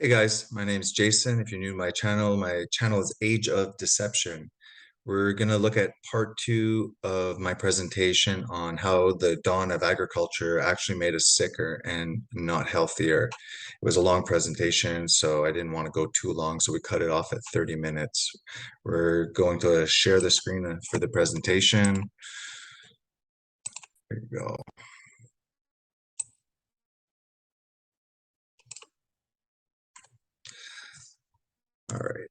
Hey guys, my name is Jason. If you're new to my channel is Age of Deception. We're going to look at part two of my presentation on how the dawn of agriculture actually made us sicker and not healthier. It was a long presentation, so I didn't want to go too long, so we cut it off at 30 minutes. We're going to share the screen for the presentation. There you go. All right.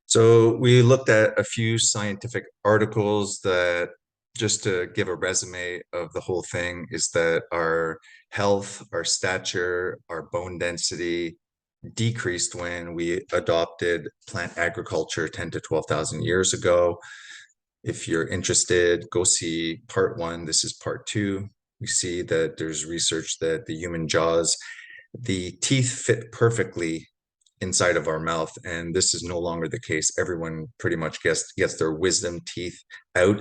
So we looked at a few scientific articles that, just to give a resume of the whole thing, is that our health, our stature, our bone density decreased when we adopted plant agriculture 10 to 12,000 years ago. If you're interested, go see part one. This is part two. We see that there's research that the human jaws, the teeth fit perfectly inside of our mouth, and this is no longer the case. Everyone pretty much gets their wisdom teeth out,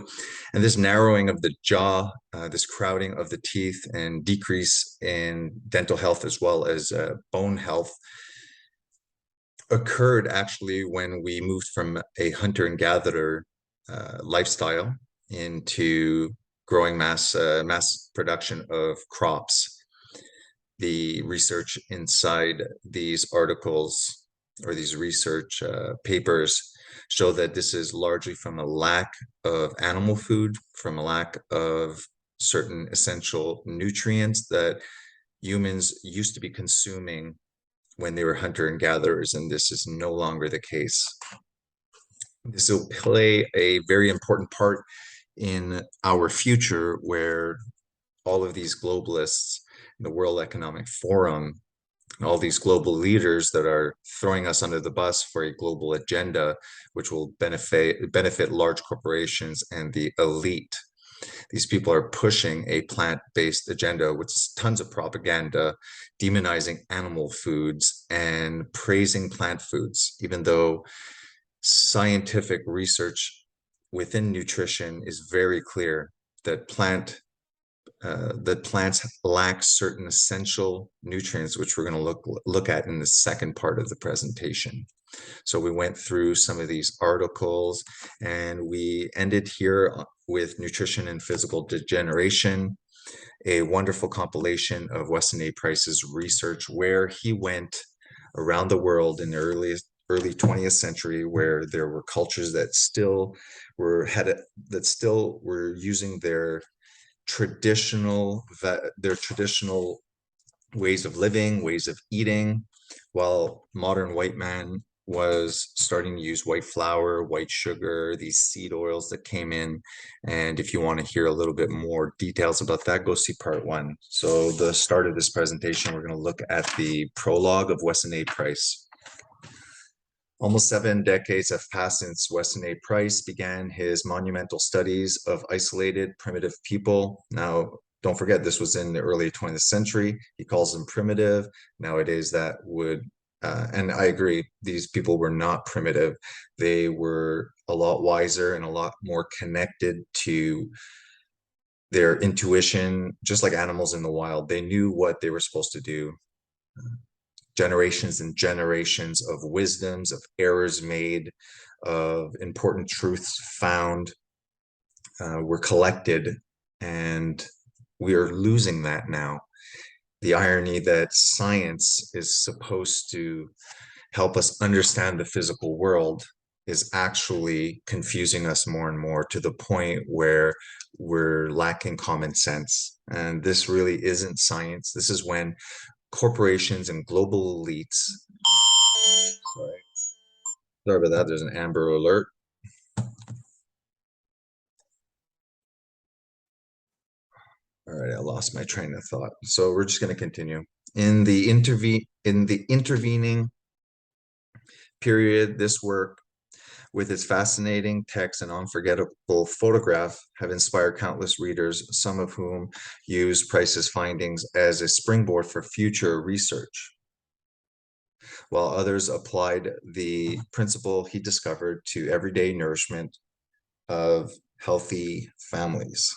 and this narrowing of the jaw, this crowding of the teeth, and decrease in dental health as well as bone health occurred actually when we moved from a hunter and gatherer lifestyle into growing mass production of crops. The research inside these articles or these research papers show that this is largely from a lack of animal food, from a lack of certain essential nutrients that humans used to be consuming when they were hunter and gatherers, and this is no longer the case. This will play a very important part in our future, where all of these globalists, the World Economic Forum, all these global leaders that are throwing us under the bus for a global agenda, which will benefit large corporations and the elite. These people are pushing a plant-based agenda with tons of propaganda, demonizing animal foods and praising plant foods, even though scientific research within nutrition is very clear that plants lack certain essential nutrients, which we're going to look at in the second part of the presentation. So we went through some of these articles, and we ended here with Nutrition and Physical Degeneration, a wonderful compilation of Weston A. Price's research, where he went around the world in the early 20th century, where there were cultures that still were using their traditional ways of living, ways of eating, while modern white man was starting to use white flour, white sugar, these seed oils that came in. And if you want to hear a little bit more details about that, go see part one. So the start of this presentation, we're going to look at the prologue of Weston A. Price. Almost 7 decades have passed since Weston A. Price began his monumental studies of isolated primitive people. Now, don't forget, this was in the early 20th century. He calls them primitive. Nowadays, that would, and I agree, these people were not primitive. They were a lot wiser and a lot more connected to their intuition, just like animals in the wild. They knew what they were supposed to do. Generations and generations of wisdoms, of errors made, of important truths found were collected, and we are losing that now. The irony that science is supposed to help us understand the physical world is actually confusing us more and more, to the point where we're lacking common sense. And this really isn't science. This is when corporations and global elites. Sorry about that. There's an Amber Alert. All right, I lost my train of thought. So we're just going to continue. In the intervening period, this work, with its fascinating text and unforgettable photograph, have inspired countless readers, some of whom use Price's findings as a springboard for future research, while others applied the principle he discovered to everyday nourishment of healthy families.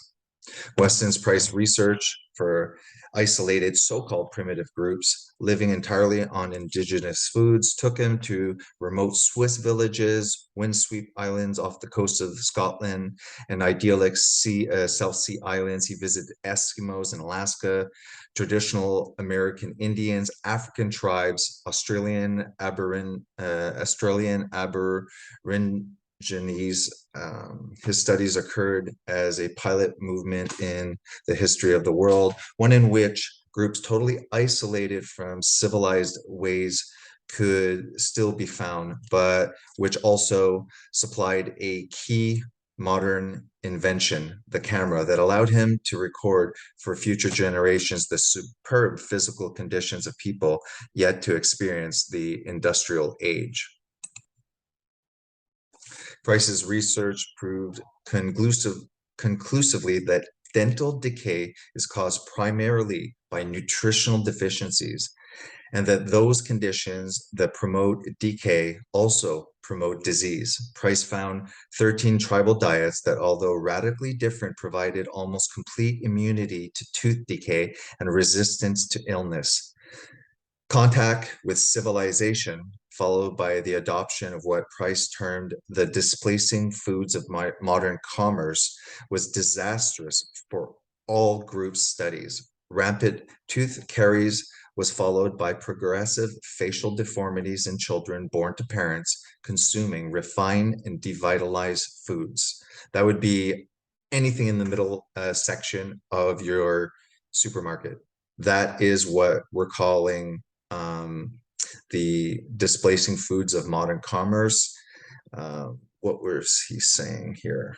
Weston's price research for isolated so-called primitive groups living entirely on indigenous foods took him to remote Swiss villages, windsweep islands off the coast of Scotland, and idyllic South Sea islands. He visited Eskimos in Alaska, traditional American Indians, African tribes, Australian Aborigines. His studies occurred as a pilot movement in the history of the world, one in which groups totally isolated from civilized ways could still be found, but which also supplied a key modern invention, the camera, that allowed him to record for future generations the superb physical conditions of people yet to experience the industrial age. Price's research proved conclusively that dental decay is caused primarily by nutritional deficiencies, and that those conditions that promote decay also promote disease. Price found 13 tribal diets that, although radically different, provided almost complete immunity to tooth decay and resistance to illness. Contact with civilization, followed by the adoption of what Price termed the displacing foods of modern commerce, was disastrous for all group studies. Rampant tooth caries was followed by progressive facial deformities in children born to parents consuming refined and devitalized foods. That would be anything in the middle section of your supermarket. That is what we're calling the displacing foods of modern commerce. What was he saying here?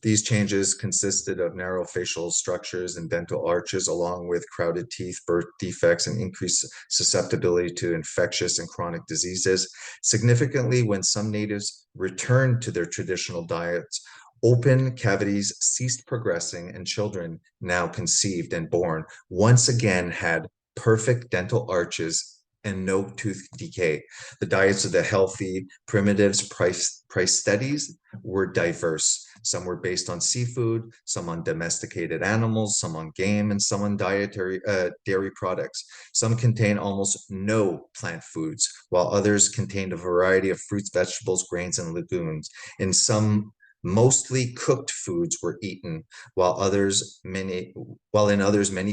These changes consisted of narrow facial structures and dental arches, along with crowded teeth, birth defects, and increased susceptibility to infectious and chronic diseases. Significantly, when some natives returned to their traditional diets, open cavities ceased progressing, and children now conceived and born once again had perfect dental arches and no tooth decay. The diets of the healthy primitives Price studies were diverse. Some were based on seafood, some on domesticated animals, some on game, and some on dairy products. Some contain almost no plant foods, while others contained a variety of fruits, vegetables, grains, and legumes. In some, mostly cooked foods were eaten, while in others many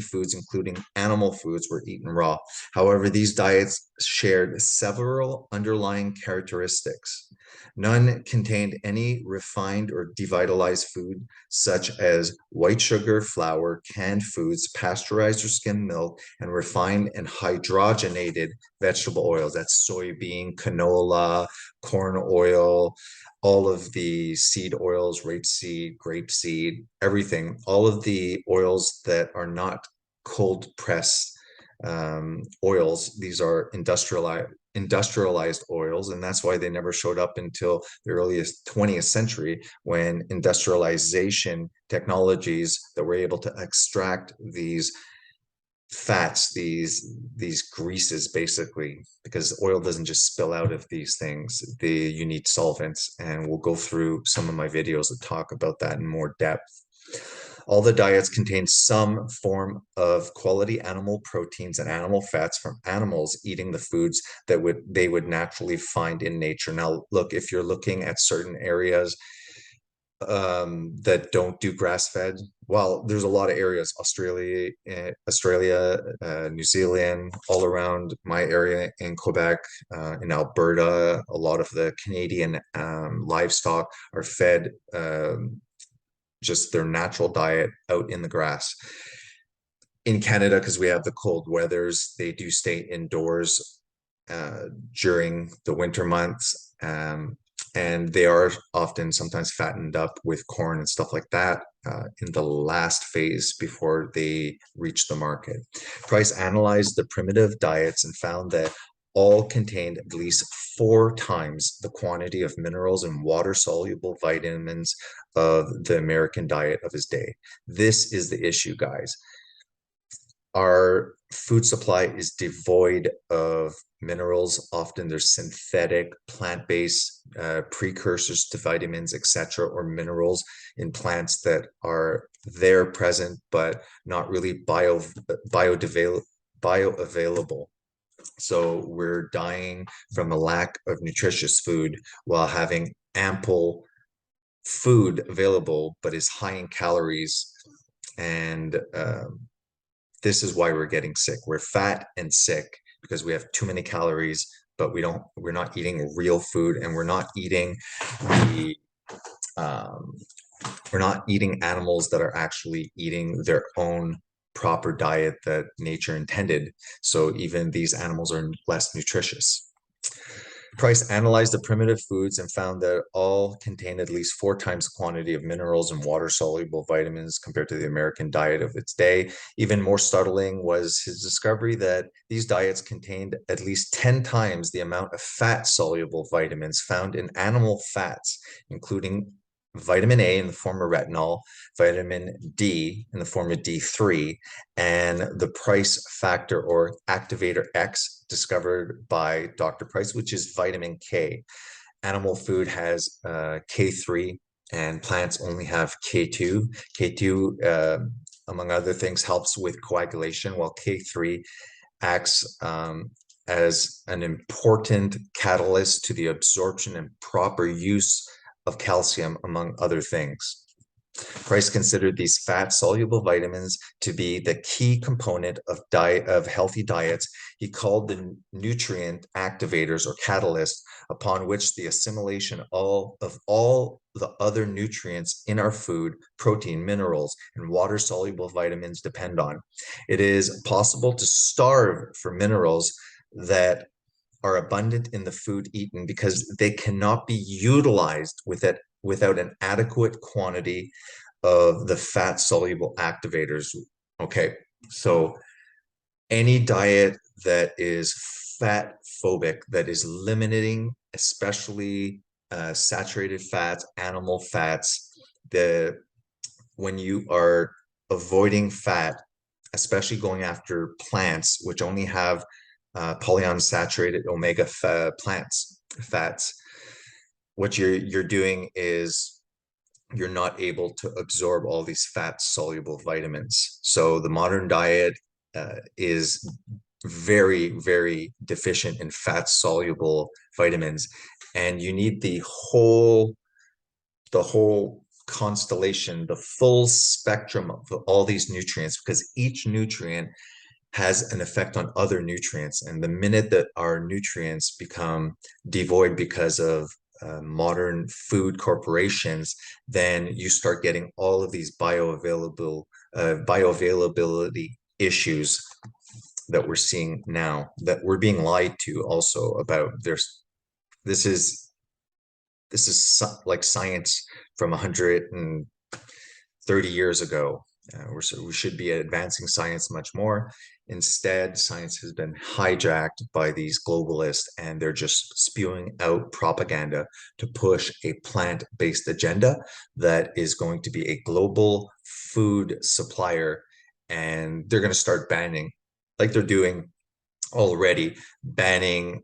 foods, including animal foods, were eaten raw. However, these diets shared several underlying characteristics. None contained any refined or devitalized food, such as white sugar, flour, canned foods, pasteurized or skimmed milk, and refined and hydrogenated vegetable oils. That's soybean, canola, corn oil, all of the seed oils, rapeseed, grapeseed, everything, all of the oils that are not cold pressed oils. These are industrialized oils, and that's why they never showed up until the earliest 20th century, when industrialization technologies that were able to extract these fats, these greases, basically, because oil doesn't just spill out of these things. You need solvents, and we'll go through some of my videos that talk about that in more depth. All the diets contain some form of quality animal proteins and animal fats from animals eating the foods that they would naturally find in nature. Now, look, if you're looking at certain areas that don't do grass-fed, well, there's a lot of areas, Australia, New Zealand, all around my area in Quebec, in Alberta. A lot of the Canadian livestock are fed just their natural diet out in the grass. In Canada, because we have the cold weathers, they do stay indoors during the winter months, and they are often sometimes fattened up with corn and stuff like that in the last phase before they reach the market. Price analyzed the primitive diets and found that all contained at least 4 times the quantity of minerals and water-soluble vitamins of the American diet of his day. This is the issue, guys. Our food supply is devoid of minerals. Often there's synthetic plant-based precursors to vitamins, etc., or minerals in plants that are there present but not really bioavailable. So we're dying from a lack of nutritious food while having ample food available, but is high in calories. And this is why we're getting sick. We're fat and sick because we have too many calories, but we're not eating real food, and we're not eating the um, we're not eating animals that are actually eating their own proper diet that nature intended. So even these animals are less nutritious. Price analyzed the primitive foods and found that all contained at least 4 times the quantity of minerals and water-soluble vitamins compared to the American diet of its day. Even more startling was his discovery that these diets contained at least 10 times the amount of fat-soluble vitamins found in animal fats, including vitamin A in the form of retinol, vitamin D in the form of D3, and the Price factor or activator X discovered by Dr. Price, which is vitamin K. Animal food has K3 and plants only have K2. K2, among other things, helps with coagulation, while K3 acts as an important catalyst to the absorption and proper use of calcium, among other things. Price considered these fat-soluble vitamins to be the key component of healthy diets. He called the nutrient activators or catalysts upon which the assimilation of all the other nutrients in our food, protein, minerals, and water-soluble vitamins depend on. It is possible to starve for minerals that are abundant in the food eaten because they cannot be utilized without an adequate quantity of the fat soluble activators. Okay, so any diet that is fat phobic, that is limiting, especially saturated fats, animal fats, when you are avoiding fat, especially going after plants, which only have polyunsaturated omega fats, what you're doing is you're not able to absorb all these fat soluble vitamins. So the modern diet is very, very deficient in fat soluble vitamins, and you need the whole constellation, the full spectrum of all these nutrients, because each nutrient has an effect on other nutrients. And the minute that our nutrients become devoid because of modern food corporations, then you start getting all of these bioavailability issues that we're seeing now, that we're being lied to also about. This is like science from 130 years ago. We should be advancing science much more. Instead, science has been hijacked by these globalists, and they're just spewing out propaganda to push a plant-based agenda that is going to be a global food supplier. And they're going to start banning, like they're doing already, banning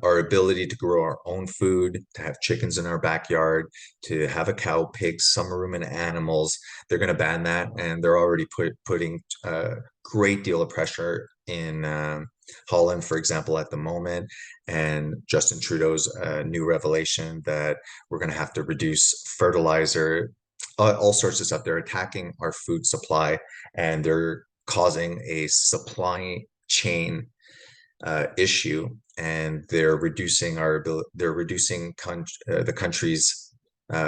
our ability to grow our own food, to have chickens in our backyard, to have a cow, pigs, some ruminant animals. They're going to ban that, and they're already putting a great deal of pressure in Holland, for example, at the moment. And Justin Trudeau's new revelation that we're going to have to reduce fertilizer, all sorts of stuff. They're attacking our food supply, and they're causing a supply chain issue, and they're reducing our ability. They're reducing the country's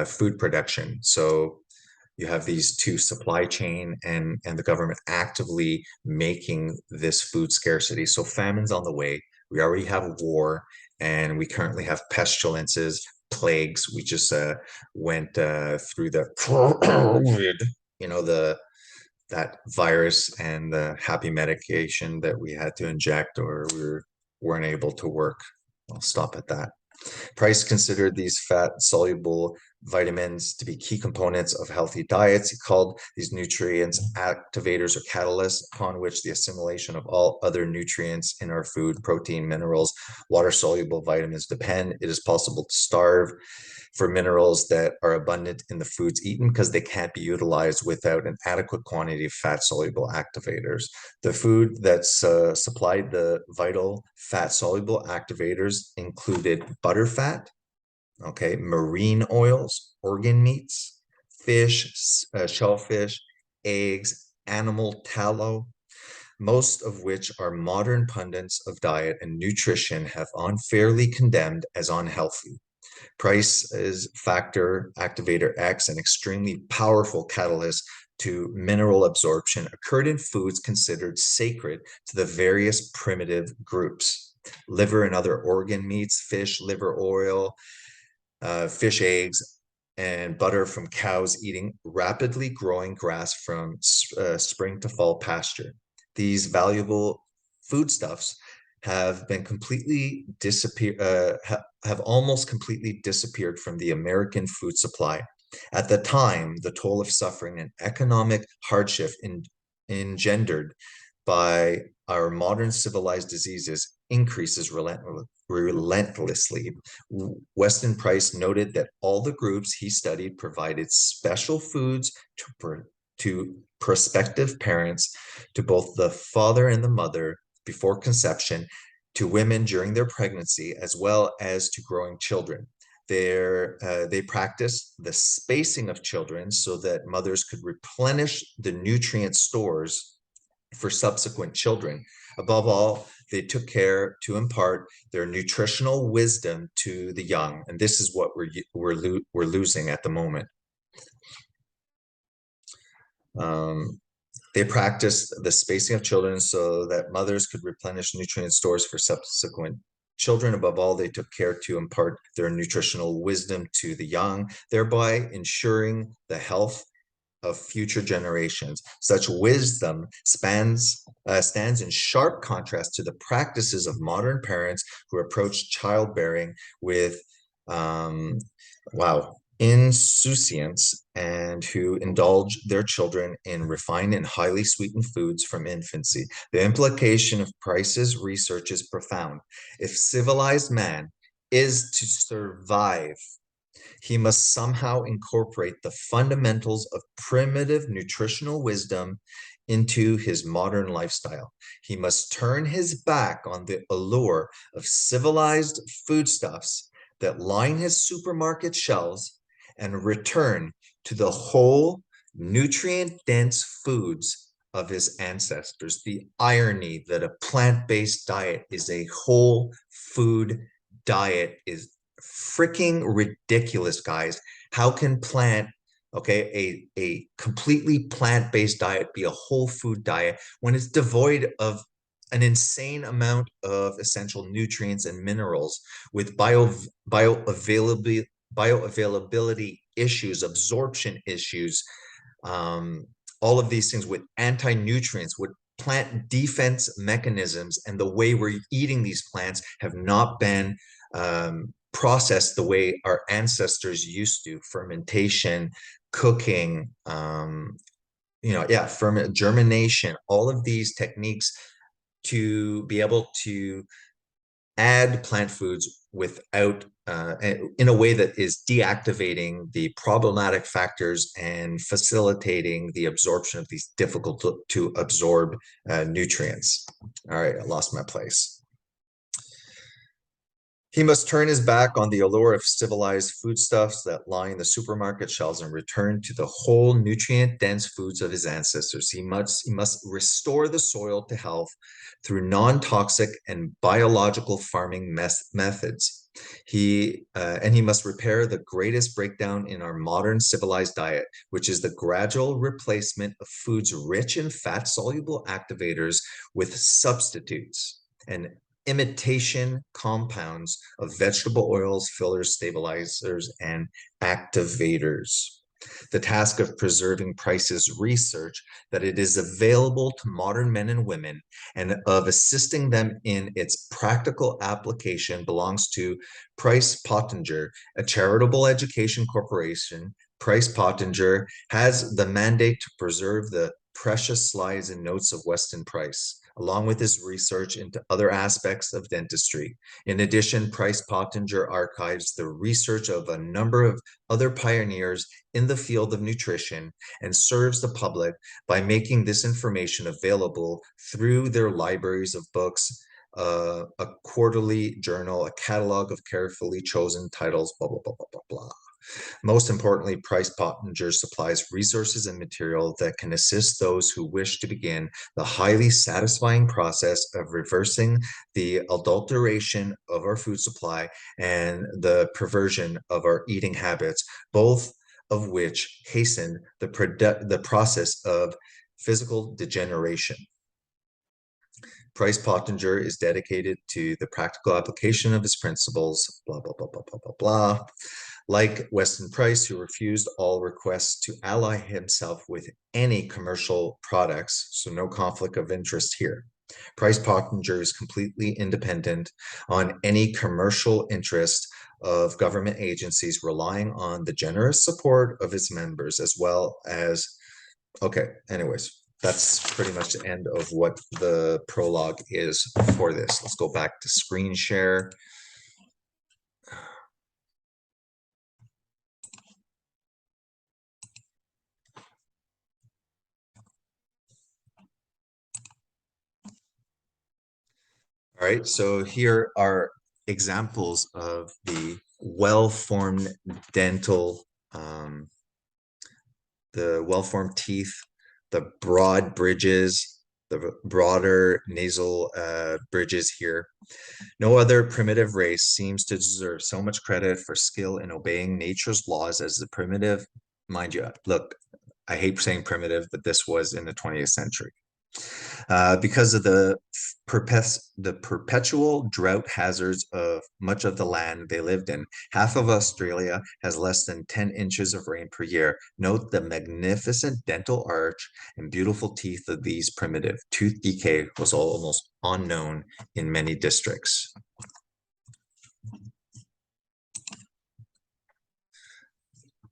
food production. So you have these two, supply chain and the government, actively making this food scarcity. So famine's on the way. We already have war, and we currently have pestilences, plagues. We just went through the COVID, that virus, and the happy medication that we had to inject, or weren't able to work. I'll stop at that. Price considered these fat soluble vitamins to be key components of healthy diets. He called these nutrients activators or catalysts upon which the assimilation of all other nutrients in our food, protein, minerals, water-soluble vitamins depend. It is possible to starve for minerals that are abundant in the foods eaten because they can't be utilized without an adequate quantity of fat-soluble activators. The food that's supplied the vital fat-soluble activators included butterfat, okay, marine oils, organ meats, fish, shellfish, eggs, animal tallow, most of which our modern pundits of diet and nutrition have unfairly condemned as unhealthy. Price is factor activator X, an extremely powerful catalyst to mineral absorption, occurred in foods considered sacred to the various primitive groups. Liver and other organ meats, fish, liver oil, fish eggs, and butter from cows eating rapidly growing grass from spring to fall pasture. These valuable foodstuffs have been completely have almost completely disappeared from the American food supply. At the time, the toll of suffering and economic hardship engendered by our modern civilized diseases increases relentlessly. Weston Price noted that all the groups he studied provided special foods to prospective parents, to both the father and the mother before conception, to women during their pregnancy, as well as to growing children. They practiced the spacing of children so that mothers could replenish the nutrient stores for subsequent children. Above all, they took care to impart their nutritional wisdom to the young, and this is what we're losing at the moment. They practiced the spacing of children so that mothers could replenish nutrient stores for subsequent children. Above all, they took care to impart their nutritional wisdom to the young, thereby ensuring the health of future generations. Such wisdom stands in sharp contrast to the practices of modern parents who approach childbearing with insouciance and who indulge their children in refined and highly sweetened foods from infancy. The implication of Price's research is profound. If civilized man is to survive, he must somehow incorporate the fundamentals of primitive nutritional wisdom into his modern lifestyle. He must turn his back on the allure of civilized foodstuffs that line his supermarket shelves and return to the whole nutrient-dense foods of his ancestors. The irony that a plant-based diet is a whole food diet is freaking ridiculous, guys. How can a completely plant-based diet be a whole food diet when it's devoid of an insane amount of essential nutrients and minerals with bioavailability issues, absorption issues, all of these things with anti-nutrients, with plant defense mechanisms, and the way we're eating these plants have not been processed the way our ancestors used to. Fermentation, cooking, germination, all of these techniques to be able to add plant foods without in a way that is deactivating the problematic factors and facilitating the absorption of these difficult to absorb nutrients. All right, I lost my place. He must turn his back on the allure of civilized foodstuffs that line the supermarket shelves and return to the whole nutrient-dense foods of his ancestors. He must restore the soil to health through non-toxic and biological farming methods. He must repair the greatest breakdown in our modern civilized diet, which is the gradual replacement of foods rich in fat-soluble activators with substitutes and imitation compounds of vegetable oils, fillers, stabilizers, and activators. The task of preserving Price's research that it is available to modern men and women and of assisting them in its practical application belongs to Price Pottenger, a charitable education corporation. Price Pottenger has the mandate to preserve the precious slides and notes of Weston Price, along with his research into other aspects of dentistry. In addition, Price Pottenger archives the research of a number of other pioneers in the field of nutrition and serves the public by making this information available through their libraries of books, a quarterly journal, a catalog of carefully chosen titles, blah, blah, blah, blah, blah, blah. Most importantly, Price Pottenger supplies resources and material that can assist those who wish to begin the highly satisfying process of reversing the adulteration of our food supply and the perversion of our eating habits, both of which hasten the process of physical degeneration. Price Pottenger is dedicated to the practical application of his principles, blah, blah, blah, blah, blah, blah, blah. Like Weston Price, who refused all requests to ally himself with any commercial products, so no conflict of interest here. Price Pottenger is completely independent on any commercial interest of government agencies, relying on the generous support of its members as well as, okay, anyways, that's pretty much the end of what the prologue is for this. Let's go back to screen share. All right, so here are examples of the well-formed dental, the well-formed teeth, the broad bridges, the broader nasal bridges here. No other primitive race seems to deserve so much credit for skill in obeying nature's laws as the primitive, mind you, look, I hate saying primitive, but this was in the 20th century. Because of the perpetual drought hazards of much of the land they lived in. Half of Australia has less than 10 inches of rain per year. Note the magnificent dental arch and beautiful teeth of these primitive. Tooth decay was almost unknown in many districts.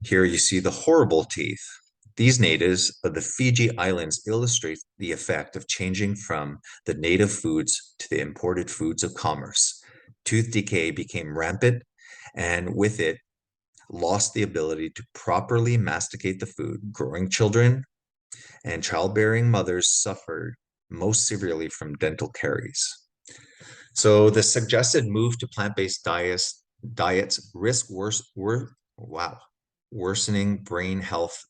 Here you see the horrible teeth. These natives of the Fiji Islands illustrate the effect of changing from the native foods to the imported foods of commerce. Tooth decay became rampant, and with it, lost the ability to properly masticate the food. Growing children and childbearing mothers suffered most severely from dental caries. So the suggested move to plant-based diets risk worsening brain health,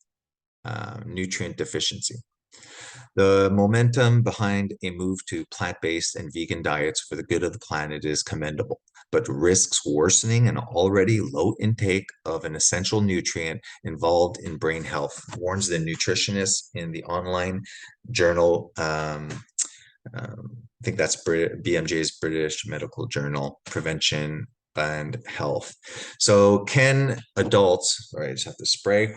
nutrient deficiency. The momentum behind a move to plant-based and vegan diets for the good of the planet is commendable, but risks worsening an already low intake of an essential nutrient involved in brain health, warns the nutritionist in the online journal. I think that's BMJ's British Medical Journal, Prevention and Health. So can adults, sorry, I just have to spray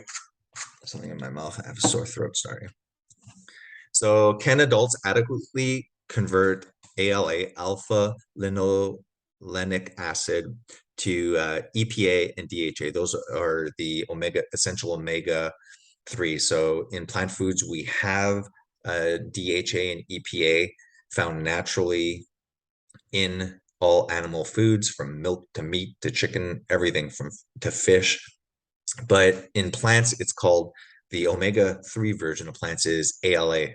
something in my mouth. I have a sore throat, sorry. So can adults adequately convert ALA, alpha linolenic acid, to EPA and DHA? Those are the essential omega-3. So in plant foods, we have DHA and EPA found naturally in all animal foods, from milk to meat to chicken, everything to fish. But in plants, it's called, the omega-3 version of plants is ALA,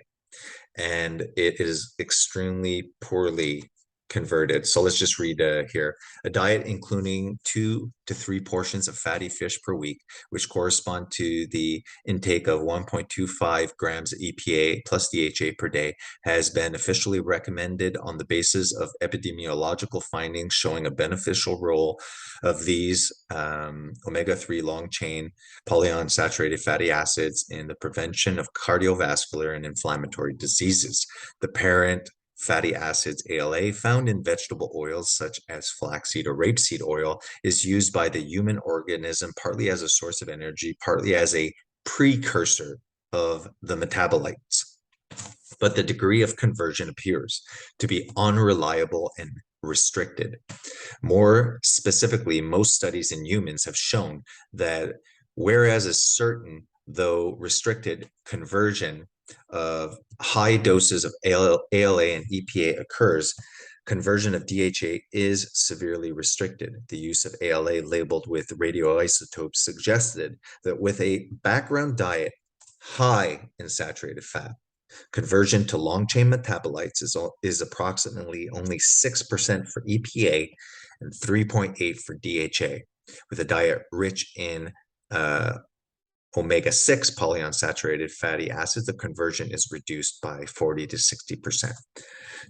and it is extremely poorly converted. So let's just read here. A diet including 2 to 3 portions of fatty fish per week, which correspond to the intake of 1.25 grams of EPA plus DHA per day, has been officially recommended on the basis of epidemiological findings showing a beneficial role of these omega-3 long-chain polyunsaturated fatty acids in the prevention of cardiovascular and inflammatory diseases. The parent fatty acids, ALA, found in vegetable oils such as flaxseed or rapeseed oil is used by the human organism partly as a source of energy, partly as a precursor of the metabolites. But the degree of conversion appears to be unreliable and restricted. More specifically, most studies in humans have shown that whereas a certain, though restricted, conversion of high doses of ALA and EPA occurs, conversion of DHA is severely restricted. The use of ALA labeled with radioisotopes suggested that with a background diet high in saturated fat, conversion to long-chain metabolites is approximately only 6% for EPA and 3.8 for DHA. With a diet rich in omega-6 polyunsaturated fatty acids, the conversion is reduced by 40 to 60%.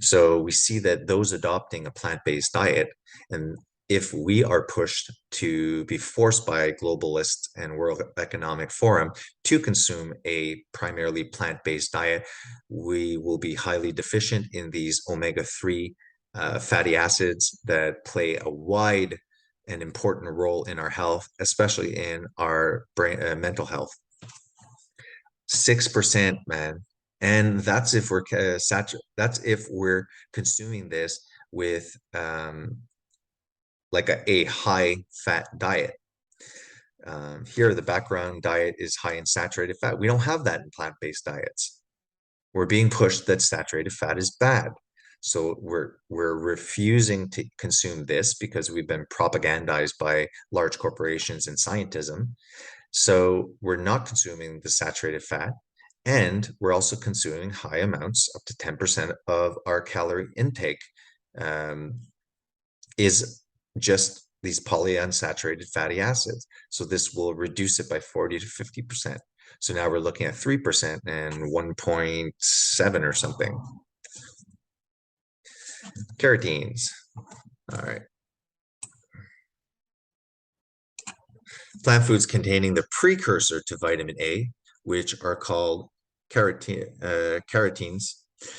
So we see that those adopting a plant-based diet, and if we are pushed to be forced by globalists and World Economic Forum to consume a primarily plant-based diet, we will be highly deficient in these omega-3 fatty acids that play a wide and important role in our health, especially in our brain, mental health. 6%, man. And that's if we're that's if we're consuming this with like a high fat diet. Here, the background diet is high in saturated fat. We don't have that in plant-based diets. We're being pushed that saturated fat is bad. So we're refusing to consume this because we've been propagandized by large corporations and scientism. So we're not consuming the saturated fat, and we're also consuming high amounts, up to 10% of our calorie intake is just these polyunsaturated fatty acids. So this will reduce it by 40 to 50%. So now we're looking at 3% and 1.7 or something. Carotenes. All right. Plant foods containing the precursor to vitamin A, which are called carotenes.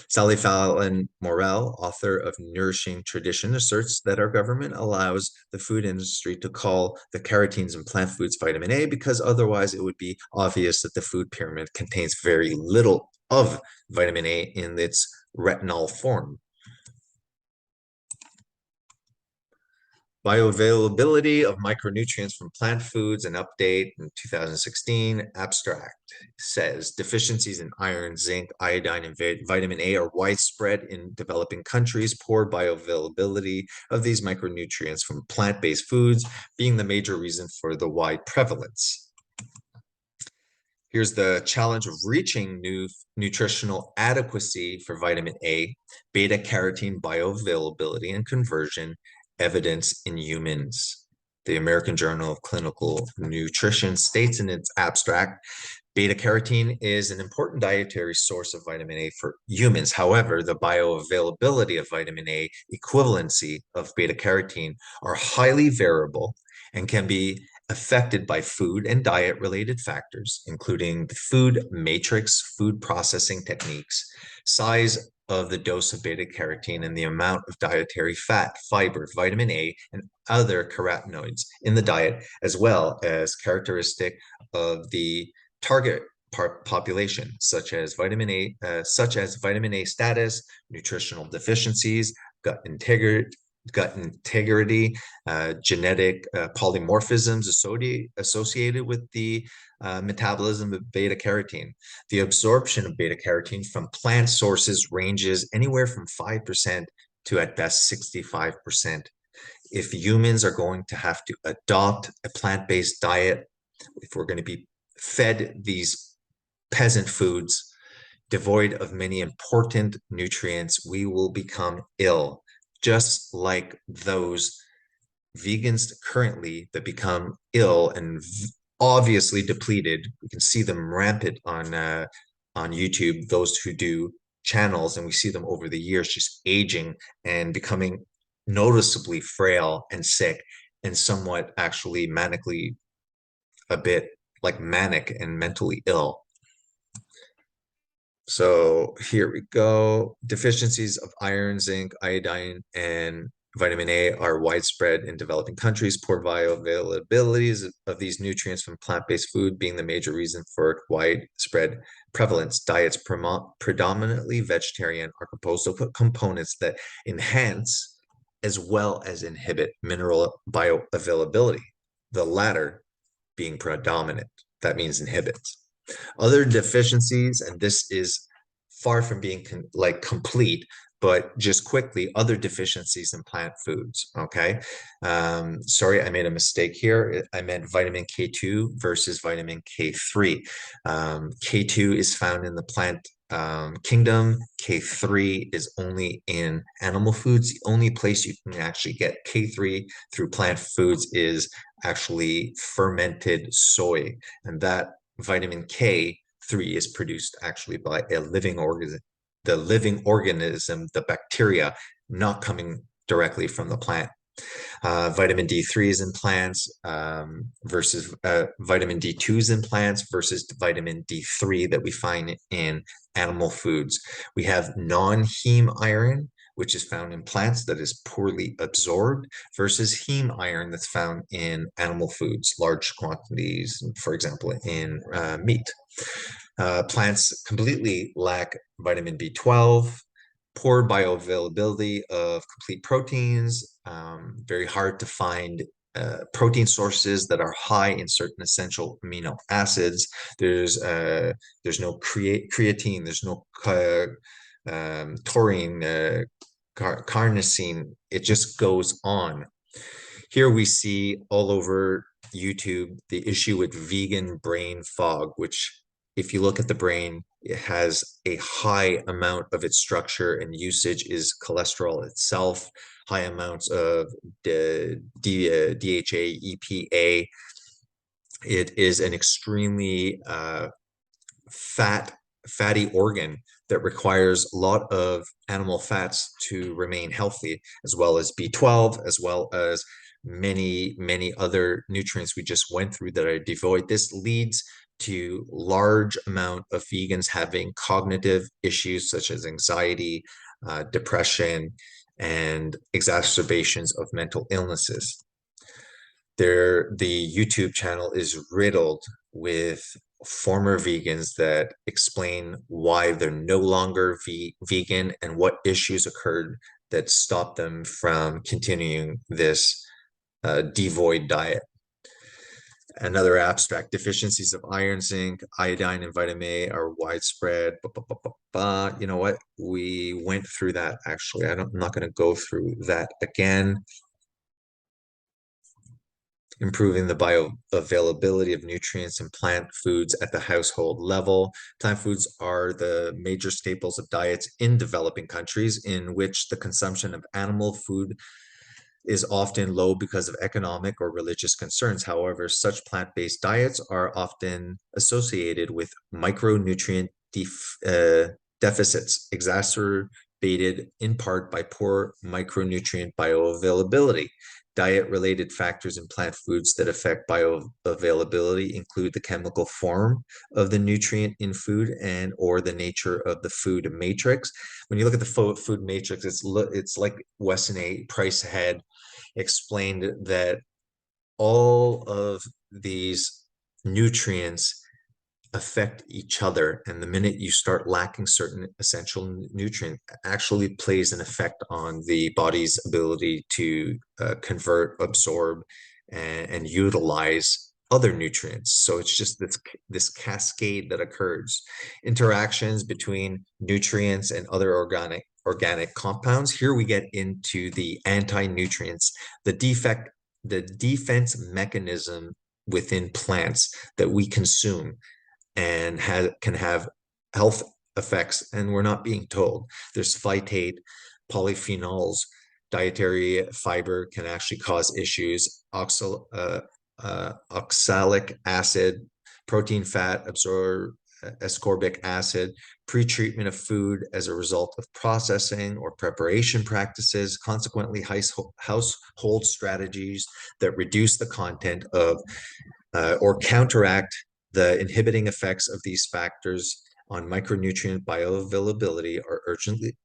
Sally Fallon Morell, author of Nourishing Tradition, asserts that our government allows the food industry to call the carotenes in plant foods vitamin A because otherwise it would be obvious that the food pyramid contains very little of vitamin A in its retinol form. Bioavailability of micronutrients from plant foods, an update in 2016. Abstract says deficiencies in iron, zinc, iodine, and vitamin A are widespread in developing countries. Poor bioavailability of these micronutrients from plant-based foods being the major reason for the wide prevalence. Here's the challenge of reaching new nutritional adequacy for vitamin A, beta-carotene bioavailability and conversion, evidence in humans. The American Journal of Clinical Nutrition states in its abstract, beta-carotene is an important dietary source of vitamin A for humans. However, the bioavailability of vitamin A, equivalency of beta-carotene are highly variable and can be affected by food and diet-related factors, including the food matrix, food processing techniques, size of the dose of beta-carotene, and the amount of dietary fat, fiber, vitamin A, and other carotenoids in the diet, as well as characteristic of the target population, such as vitamin A status, nutritional deficiencies, gut integrity, genetic polymorphisms associated with the metabolism of beta-carotene. The absorption of beta-carotene from plant sources ranges anywhere from 5% to at best 65%. If humans are going to have to adopt a plant-based diet, if we're going to be fed these peasant foods devoid of many important nutrients, we will become ill, just like those vegans currently that become ill and obviously depleted. We can see them rampant on YouTube, those who do channels, and we see them over the years just aging and becoming noticeably frail and sick and somewhat actually manically a bit like manic and mentally ill. So here we go. Deficiencies of iron, zinc, iodine, and vitamin A are widespread in developing countries. Poor bioavailabilities of these nutrients from plant-based food being the major reason for widespread prevalence. Diets predominantly vegetarian are composed of components that enhance as well as inhibit mineral bioavailability, the latter being predominant. That means inhibits. Other deficiencies, and this is far from being complete, but just quickly, other deficiencies in plant foods. Okay. Sorry, I made a mistake here. I meant vitamin K2 versus vitamin K3. K2 is found in the plant kingdom. K3 is only in animal foods. The only place you can actually get K3 through plant foods is actually fermented soy, and that vitamin K3 is produced actually by a living organism, the bacteria, not coming directly from the plant. Vitamin D3 is in plants versus vitamin D2 is in plants versus vitamin D3 that we find in animal foods. We have non-heme iron, which is found in plants that is poorly absorbed, versus heme iron that's found in animal foods, large quantities, for example, in meat. Plants completely lack vitamin B12, poor bioavailability of complete proteins, very hard to find protein sources that are high in certain essential amino acids. There's no creatine, there's no taurine, carnosine. It just goes on. Here we see all over YouTube the issue with vegan brain fog, which if you look at the brain, it has a high amount of its structure and usage is cholesterol itself, high amounts of DHA, EPA. It is an extremely fatty organ that requires a lot of animal fats to remain healthy, as well as B12, as well as many other nutrients we just went through that are devoid. This leads to large amount of vegans having cognitive issues such as anxiety, depression, and exacerbations of mental illnesses. The YouTube channel is riddled with former vegans that explain why they're no longer vegan and what issues occurred that stopped them from continuing this devoid diet. Another abstract, deficiencies of iron, zinc, iodine, and vitamin A are widespread. You know what? We went through that actually. I'm not going to go through that again. Improving the bioavailability of nutrients in plant foods at the household level. Plant foods are the major staples of diets in developing countries in which the consumption of animal food is often low because of economic or religious concerns. However, such plant-based diets are often associated with micronutrient deficits, exacerbated in part by poor micronutrient bioavailability. Diet-related factors in plant foods that affect bioavailability include the chemical form of the nutrient in food and or the nature of the food matrix. When you look at the food matrix, it's like Weston A. Price had explained that all of these nutrients affect each other, and the minute you start lacking certain essential nutrient actually plays an effect on the body's ability to convert, absorb, and utilize other nutrients. So it's just this cascade that occurs. Interactions between nutrients and other organic compounds. Here we get into the anti-nutrients, the defense mechanism within plants that we consume and can have health effects, and we're not being told. There's phytate, polyphenols, dietary fiber can actually cause issues, oxalic acid, protein fat, ascorbic acid, pre-treatment of food as a result of processing or preparation practices, consequently household strategies that reduce the content of or counteract the inhibiting effects of these factors on micronutrient bioavailability are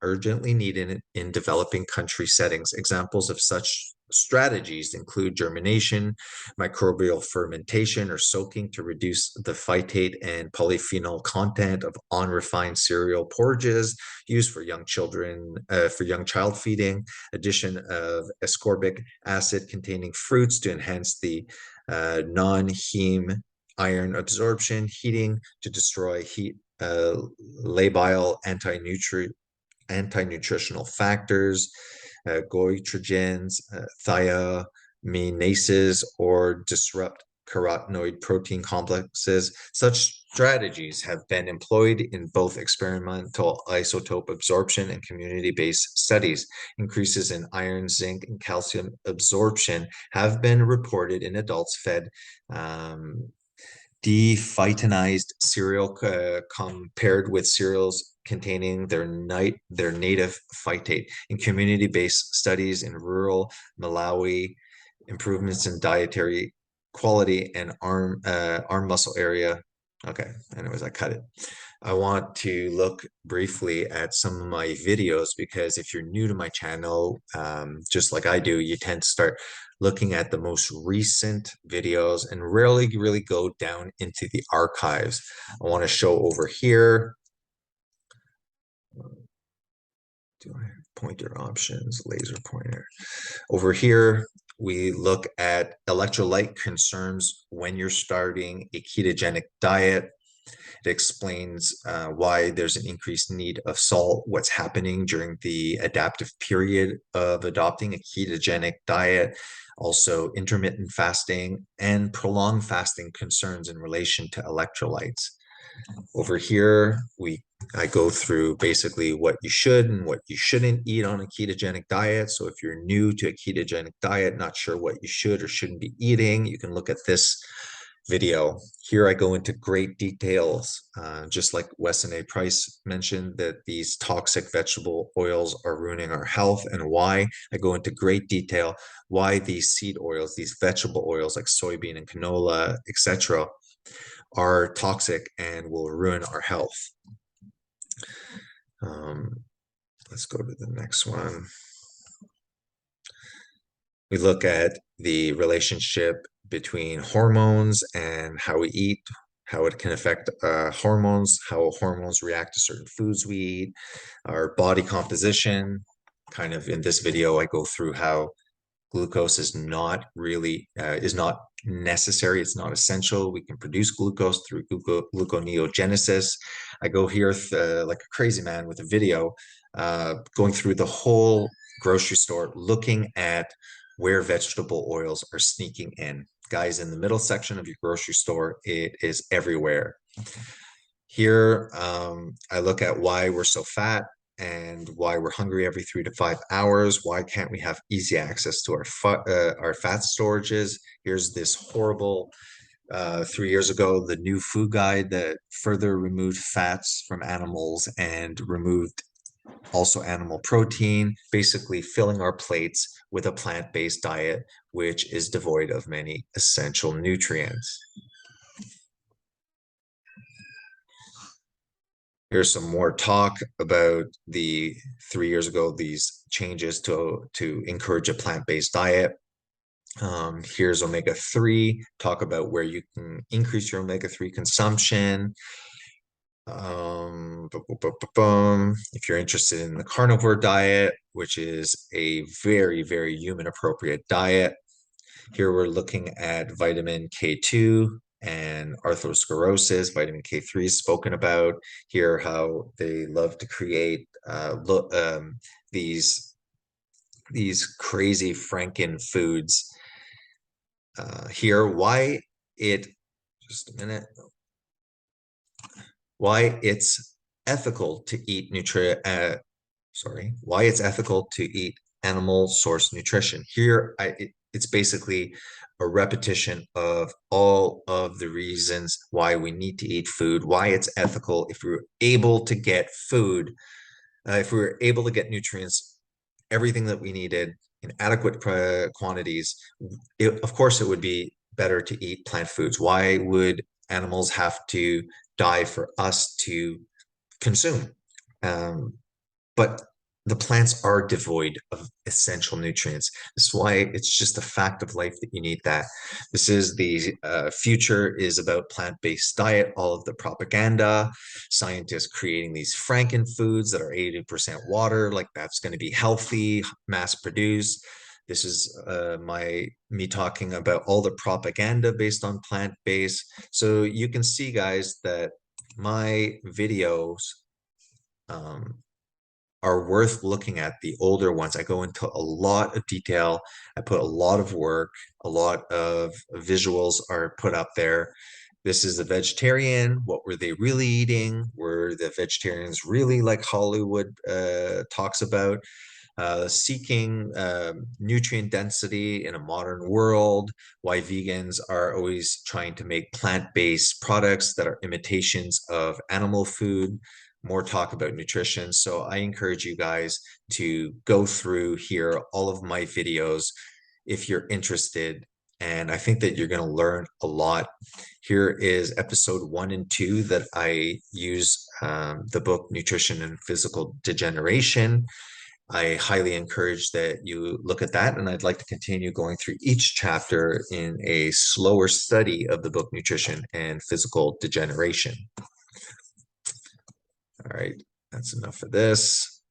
urgently needed in developing country settings. Examples of such strategies include germination, microbial fermentation or soaking to reduce the phytate and polyphenol content of unrefined cereal porridges used for young children, for young child feeding, addition of ascorbic acid containing fruits to enhance the non-heme iron absorption, heating to destroy heat labile anti-nutritional factors, goitrogens, thiaminases, or disrupt carotenoid protein complexes. Such strategies have been employed in both experimental isotope absorption and community-based studies. Increases in iron, zinc, and calcium absorption have been reported in adults fed dephytonized cereal compared with cereals containing their native phytate. In community-based studies in rural Malawi, improvements in dietary quality and arm muscle area. Okay, anyways, I cut it. I want to look briefly at some of my videos because if you're new to my channel, just like I do, you tend to start looking at the most recent videos and rarely really go down into the archives. I want to show over here. Do I have pointer options, laser pointer? Over here, we look at electrolyte concerns when you're starting a ketogenic diet. It explains why there's an increased need of salt, what's happening during the adaptive period of adopting a ketogenic diet, also intermittent fasting and prolonged fasting concerns in relation to electrolytes. Over here, I go through basically what you should and what you shouldn't eat on a ketogenic diet. So if you're new to a ketogenic diet, not sure what you should or shouldn't be eating, you can look at this video. Here I go into great details, just like Weston A. Price mentioned that these toxic vegetable oils are ruining our health and why. I go into great detail why these seed oils, these vegetable oils like soybean and canola, etc., are toxic and will ruin our health. Let's go to the next one. We look at the relationship between hormones and how we eat, how it can affect hormones, how hormones react to certain foods we eat, our body composition. Kind of in this video, I go through how glucose is not really, is not necessary. It's not essential. We can produce glucose through gluconeogenesis. I go here like a crazy man with a video, going through the whole grocery store, looking at where vegetable oils are sneaking in. Guys, in the middle section of your grocery store, it is everywhere. Here, I look at why we're so fat and why we're hungry every 3 to 5 hours. Why can't we have easy access to our fat storages? Here's this horrible 3 years ago, the new food guide that further removed fats from animals and removed also animal protein, basically filling our plates with a plant-based diet, which is devoid of many essential nutrients. Here's some more talk about the 3 years ago, these changes to encourage a plant-based diet. Here's omega-3, talk about where you can increase your omega-3 consumption. If you're interested in the carnivore diet, which is a very, very human appropriate diet. Here we're looking at vitamin K2 and arthrosclerosis. Vitamin K3 is spoken about. Here how they love to create these crazy Franken foods. Here why just a minute. Why it's ethical to eat why it's ethical to eat animal source nutrition. Here, it's basically a repetition of all of the reasons why we need to eat food, why it's ethical if we're able to get food, if we were able to get nutrients, everything that we needed in adequate quantities. Of course, it would be better to eat plant foods. Why would animals have to die for us to consume. But the plants are devoid of essential nutrients. This is why it's just a fact of life that you need that. This is the future is about plant-based diet, all of the propaganda, scientists creating these Franken foods that are 80% water, like that's going to be healthy, mass-produced. This is me talking about all the propaganda based on plant-based. So you can see, guys, that my videos are worth looking at, the older ones. I go into a lot of detail. I put a lot of work, a lot of visuals are put up there. This is a vegetarian. What were they really eating? Were the vegetarians really like Hollywood talks about? Seeking nutrient density in a modern world, why vegans are always trying to make plant-based products that are imitations of animal food, more talk about nutrition. So I encourage you guys to go through here all of my videos if you're interested. And I think that you're going to learn a lot. Here is episode 1 and 2 that I use the book Nutrition and Physical Degeneration. I highly encourage that you look at that, and I'd like to continue going through each chapter in a slower study of the book Nutrition and Physical Degeneration. All right, that's enough of this.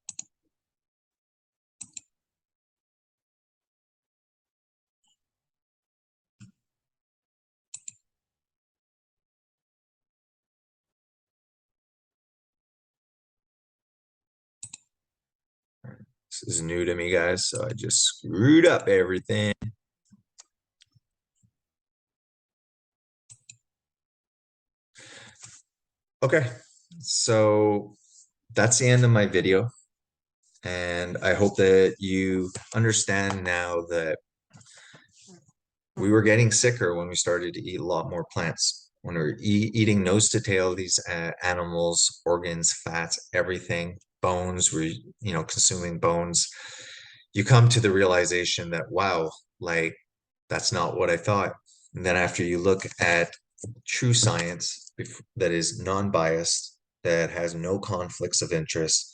This is new to me, guys, so I just screwed up everything. Okay, so that's the end of my video. And I hope that you understand now that we were getting sicker when we started to eat a lot more plants. When we were eating nose to tail, these animals, organs, fats, everything, bones, we're, consuming bones. You come to the realization that, wow, like that's not what I thought. And then after you look at true science that is non-biased, that has no conflicts of interest,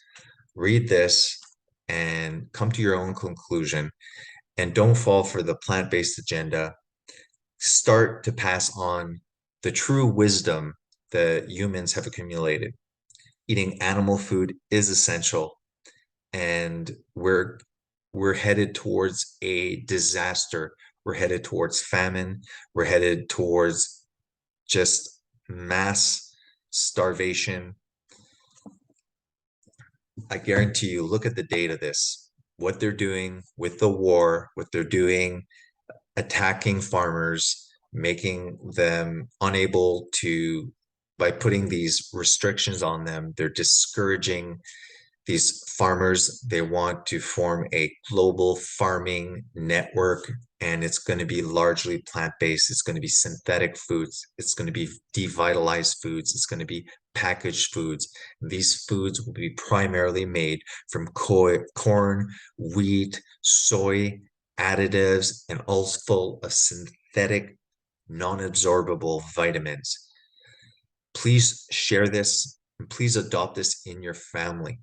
read this and come to your own conclusion, and don't fall for the plant-based agenda. Start to pass on the true wisdom that humans have accumulated. Eating animal food is essential, and we're headed towards a disaster. We're headed towards famine. We're headed towards just mass starvation. I guarantee you, look at the date of this, what they're doing with the war, what they're doing, attacking farmers, making them unable to, by putting these restrictions on them, they're discouraging these farmers. They want to form a global farming network, and it's going to be largely plant-based. It's going to be synthetic foods. It's going to be devitalized foods. It's going to be packaged foods. These foods will be primarily made from corn, wheat, soy, additives, and also full of synthetic, non-absorbable vitamins. Please share this, and please adopt this in your family.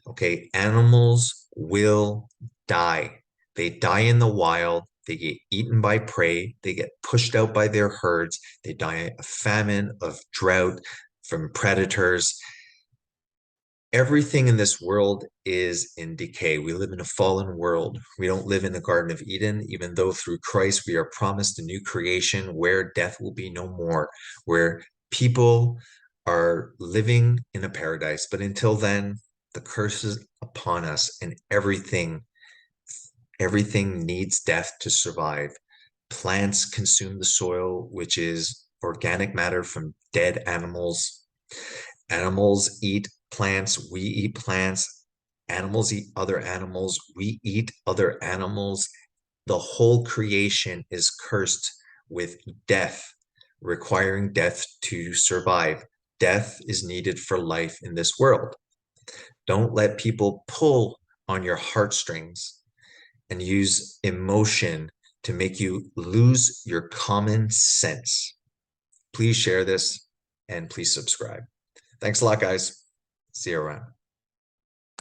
Okay, animals will die. They die in the wild. They get eaten by prey. They get pushed out by their herds. They die of famine, of drought, from predators. Everything in this world is in decay. We live in a fallen world. We don't live in the Garden of Eden, even though through Christ we are promised a new creation where death will be no more, where people are living in a paradise. But until then, the curse is upon us, and everything needs death to survive. Plants consume the soil, which is organic matter from dead animals. Animals eat plants, we eat plants. Animals eat other animals, we eat other animals. The whole creation is cursed with death, requiring death to survive. Death is needed for life in this world. Don't let people pull on your heartstrings and use emotion to make you lose your common sense. Please share this and please subscribe. Thanks a lot, guys. See you around.